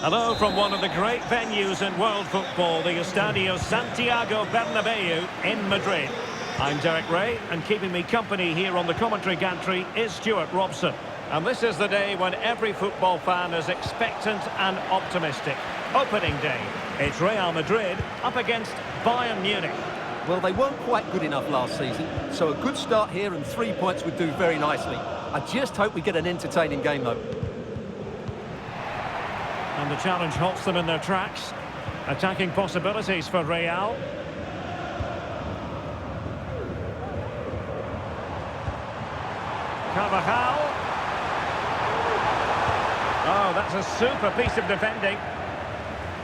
Hello from one of the great venues in world football, the Estadio Santiago Bernabeu in Madrid. I'm Derek Ray, and keeping me company here on the commentary gantry is Stuart Robson. And this is the day when every football fan is expectant and optimistic. Opening day. It's Real Madrid up against Bayern Munich. Well, they weren't quite good enough last season, so a good start here and 3 points would do very nicely. I just hope we get an entertaining game, though. And the challenge halts them in their tracks. Attacking possibilities for Real. Carvajal. Oh, that's a super piece of defending.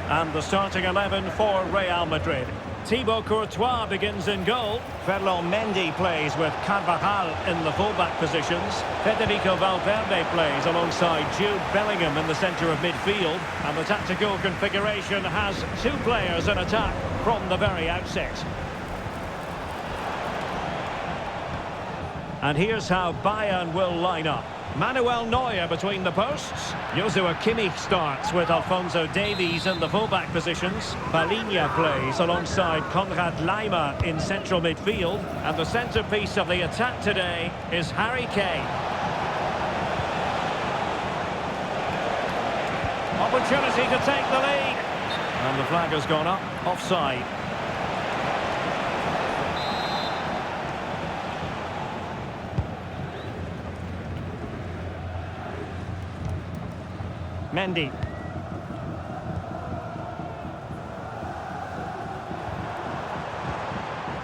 And the starting 11 for Real Madrid. Thibaut Courtois begins in goal. Ferland Mendy plays with Carvajal in the fullback positions. Federico Valverde plays alongside Jude Bellingham in the centre of midfield. And the tactical configuration has two players in attack from the very outset. And here's how Bayern will line up. Manuel Neuer between the posts. Joshua Kimmich starts with Alphonso Davies in the fullback positions. Palhinha plays alongside Konrad Laimer in central midfield. And the centrepiece of the attack today is Harry Kane. Opportunity to take the lead. And the flag has gone up. Offside. Mendy.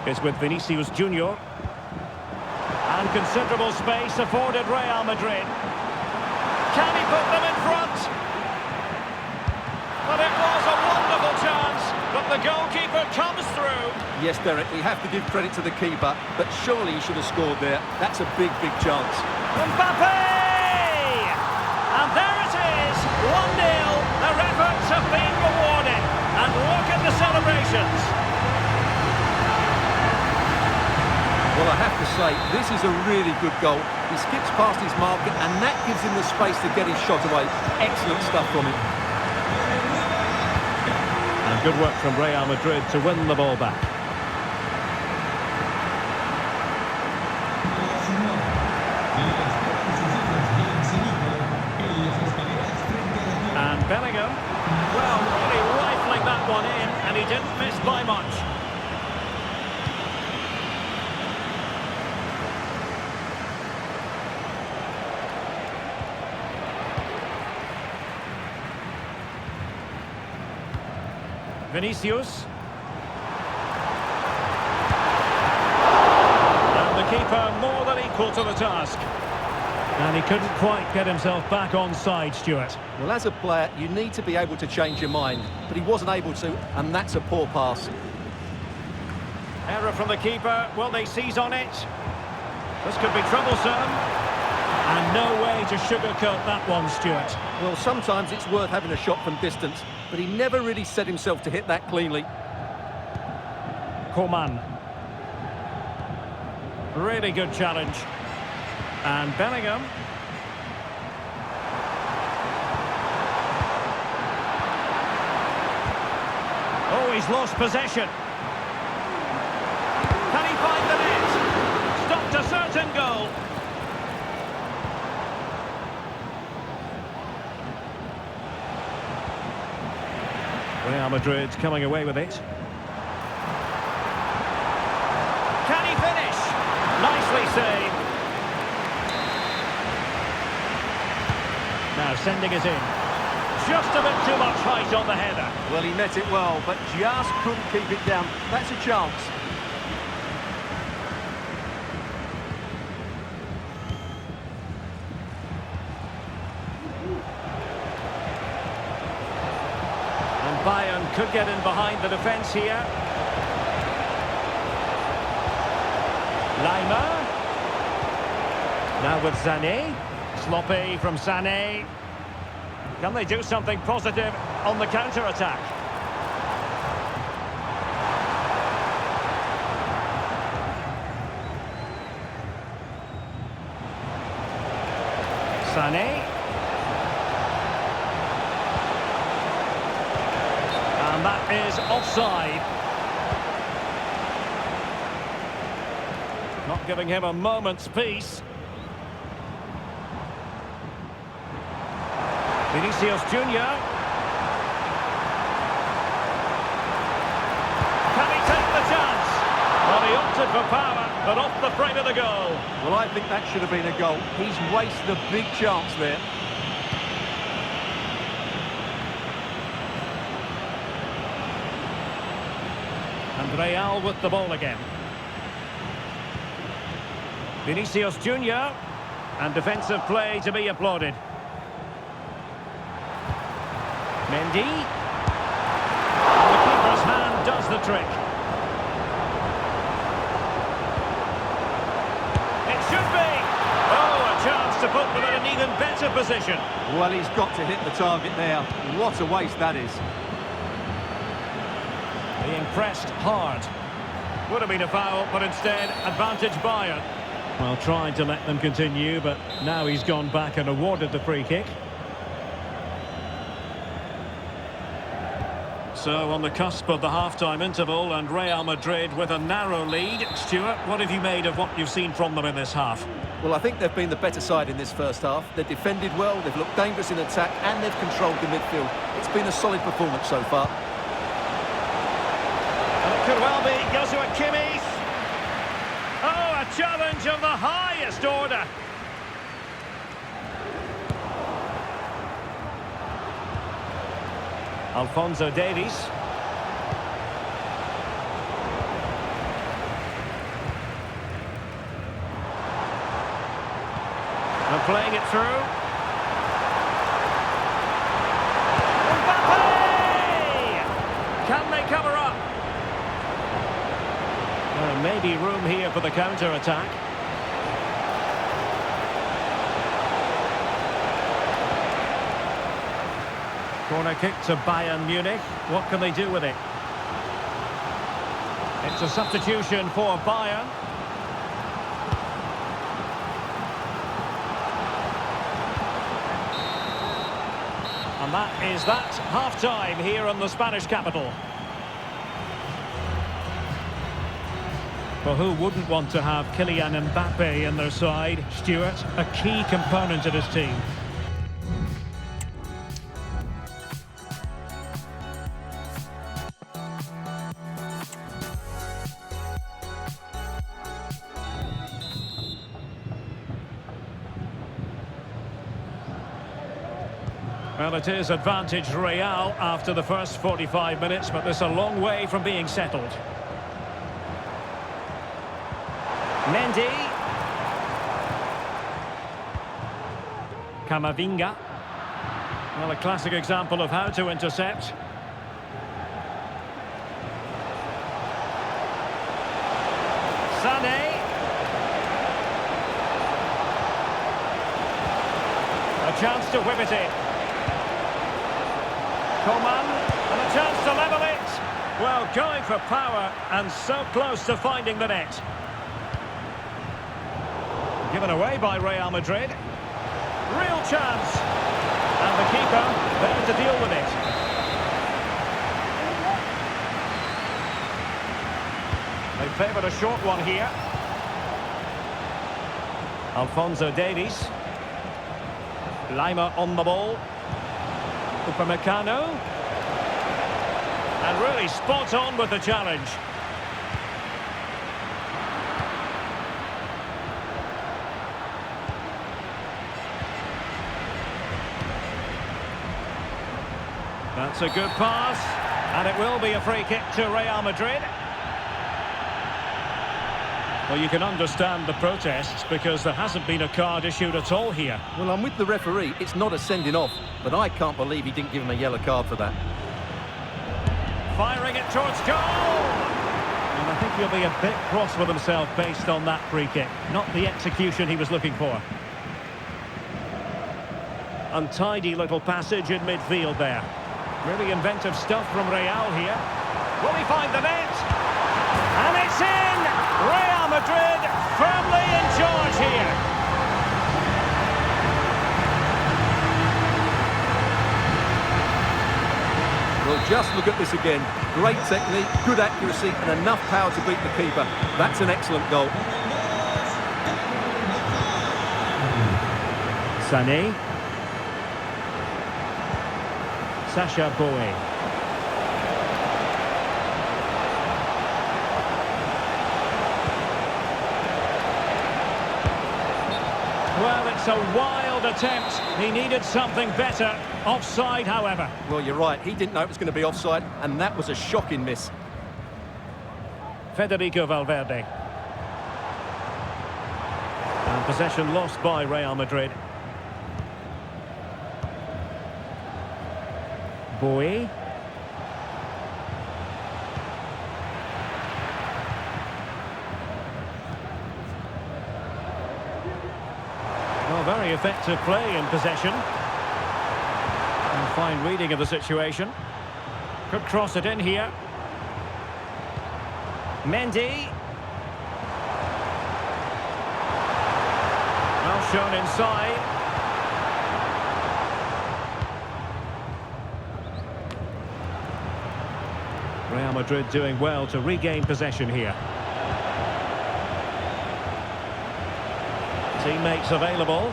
It's with Vinicius Junior. And considerable space afforded Real Madrid. Can he put them in front? But it was a wonderful chance, but the goalkeeper comes through. Yes, Derek, we have to give credit to the keeper, but surely he should have scored there. That's a big, big chance. Mbappe! And there it is, 1-0. Their efforts have been rewarded. And look at the celebrations. Well, I have to say, this is a really good goal. He skips past his marker, and that gives him the space to get his shot away. Excellent stuff from him. And good work from Real Madrid to win the ball back. And Bellingham, well, really rifling that one in, and he didn't miss by much. Vinicius. And the keeper more than equal to the task. And he couldn't quite get himself back on side, Stuart. Well, as a player, you need to be able to change your mind, but he wasn't able to, and that's a poor pass. Error from the keeper. Will they seize on it? This could be troublesome. And no way to sugarcoat that one, Stuart. Well, sometimes it's worth having a shot from distance, but he never really set himself to hit that cleanly. Coman. Really good challenge. And Bellingham. Oh, he's lost possession. Can he find the net? Stopped a certain goal. Real Madrid coming away with it. Can he finish? Nicely saved. Now sending it in. Just a bit too much height on the header. Well, he met it well, but just couldn't keep it down. That's a chance. And Bayern could get in behind the defence here. Laimer. Now with Sané. Sloppy from Sané. Can they do something positive on the counter-attack? Sané. is offside. Not giving him a moment's peace. Vinicius Junior. Can he take the chance? Well, he opted for power, but off the frame of the goal. Well, I think that should have been a goal. He's wasted a big chance there. And Real with the ball again. Vinicius Junior. And defensive play to be applauded. Mendy. And the keeper's hand does the trick. It should be. Oh, a chance to put them in an even better position. Well, he's got to hit the target there. What a waste that is. Being pressed hard. Would have been a foul, but instead, advantage Bayern. Well, trying to let them continue, but now he's gone back and awarded the free kick. So, on the cusp of the half-time interval, and Real Madrid with a narrow lead. Stuart, what have you made of what you've seen from them in this half? Well, I think they've been the better side in this first half. They've defended well, they've looked dangerous in attack, and they've controlled the midfield. It's been a solid performance so far. And it could well be Joshua Kimmich. Oh, a challenge of the highest order. Alphonso Davies. And playing it through. Mbappe! Can they cover up? There may be room here for the counter-attack. Corner kick to Bayern Munich. What can they do with it? It's a substitution for Bayern. And that is that. Half-time here in the Spanish capital. Well, who wouldn't want to have Kylian Mbappe in their side? Stuart, a key component of his team. Well, it is advantage Real after the first 45 minutes, but there's a long way from being settled. Mendy. Camavinga. Well, a classic example of how to intercept. Sané. A chance to whip it in. Coman, and a chance to level it. Well, going for power and so close to finding the net. Given away by Real Madrid. Real chance. And the keeper there to deal with it. They favoured a short one here. Alphonso Davies. Lima on the ball. Upamecano. And really spot on with the challenge. That's a good pass. And it will be a free kick to Real Madrid. Well, you can understand the protests because there hasn't been a card issued at all here. Well, I'm with the referee. It's not a sending off, but I can't believe he didn't give him a yellow card for that. Firing it towards goal! And I think he'll be a bit cross with himself based on that free kick. Not the execution he was looking for. Untidy little passage in midfield there. Really inventive stuff from Real here. Will he find the net? And it's in! Real Madrid firmly in charge here. Well, Well, just look at this again. Great technique, good accuracy, and enough power to beat the keeper. That's an excellent goal. Sané. Sacha Boey. Well, it's a wild attempt. He needed something better. Offside, however. Well, you're right. He didn't know it was going to be offside, and that was a shocking miss. Federico Valverde. And possession lost by Real Madrid. Boey. Well, very effective play in possession. And fine reading of the situation. Could cross it in here. Mendy. Well shown inside. Real Madrid doing well to regain possession here. Teammates available.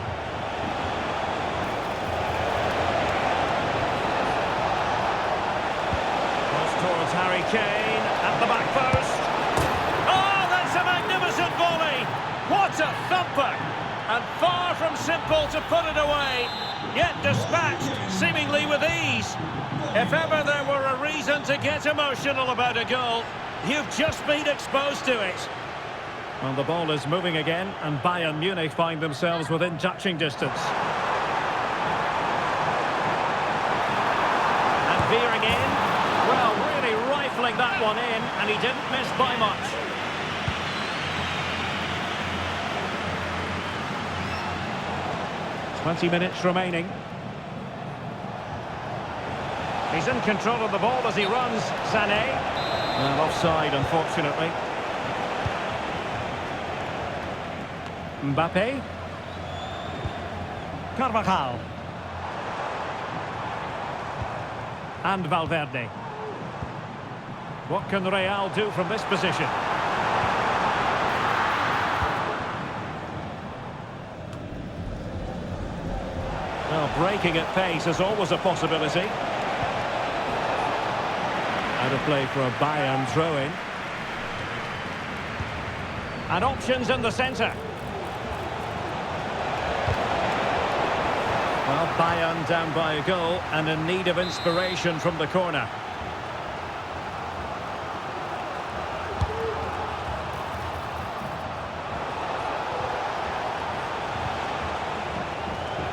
Cross towards Harry Kane at the back post. Oh, that's a magnificent volley! What a thumper! And far from simple to put it away, yet dispatched seemingly with ease. If ever there were a reason to get emotional about a goal, you've just been exposed to it. Well, the ball is moving again, and Bayern Munich find themselves within touching distance. And veering in, well, really rifling that one in, and he didn't miss by much. "20 minutes remaining. He's in control of the ball as he runs, Sané. Well, offside, unfortunately. Mbappe. Carvajal. And Valverde. What can Real do from this position? Well, breaking at pace is always a possibility. Out of play for a Bayern throw-in. And options in the centre. Well, Bayern down by a goal and in need of inspiration from the corner.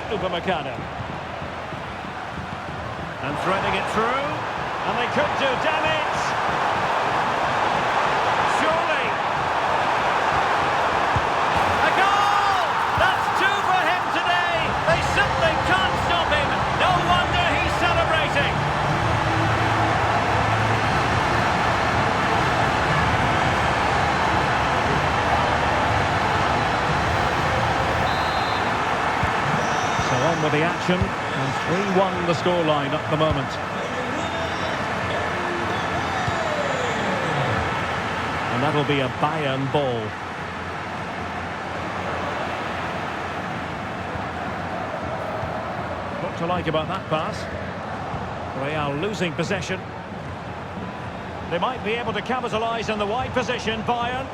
Upamecano. And threading it through. And they could do damage. Surely. A goal! That's two for him today. They simply can't stop him. No wonder he's celebrating. So on with the action. And 3-1 the scoreline at the moment. And that'll be a Bayern ball. What to like about that pass? Real losing possession. They might be able to capitalise in the wide position, Bayern.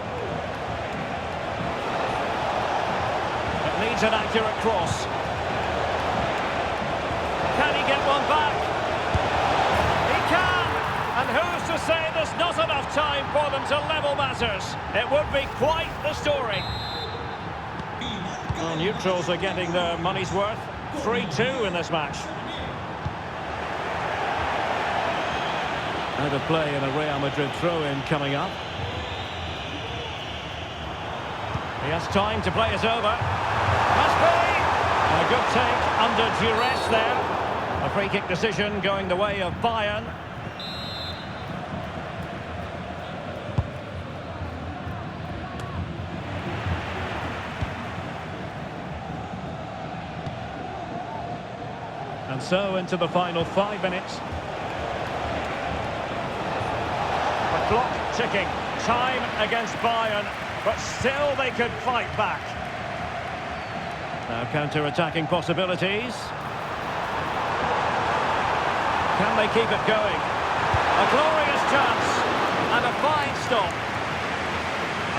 It needs an accurate cross. Can he get one back? He can! And who's to say there's not enough time for them to level matters? It would be quite the story. Well, neutrals are getting their money's worth. 3-2 in this match. Out of play and a Real Madrid throw-in coming up. He has time to play it over. Must be! A good take under duress there. A free kick decision going the way of Bayern. And so into the final 5 minutes. Clock ticking. Time against Bayern, but still they could fight back. Now counter-attacking possibilities. Can they keep it going? A glorious chance and a fine stop.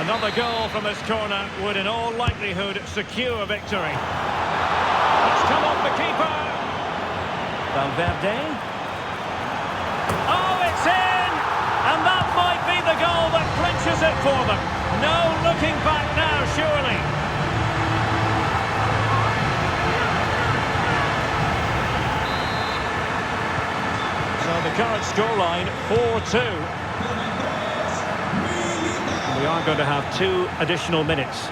Another goal from this corner would in all likelihood secure victory. It's come off the keeper. Valverde. Oh, it's in! And that might be the goal that clinches it for them. No looking back now, surely. So the current scoreline, 4-2. We are going to have 2 additional minutes.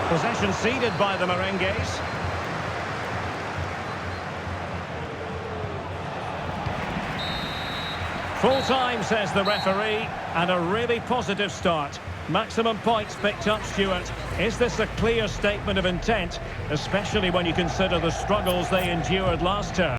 Possession ceded by the Merengues. Full time, says the referee, and a really positive start. Maximum points picked up, Stuart. Is this a clear statement of intent, especially when you consider the struggles they endured last term?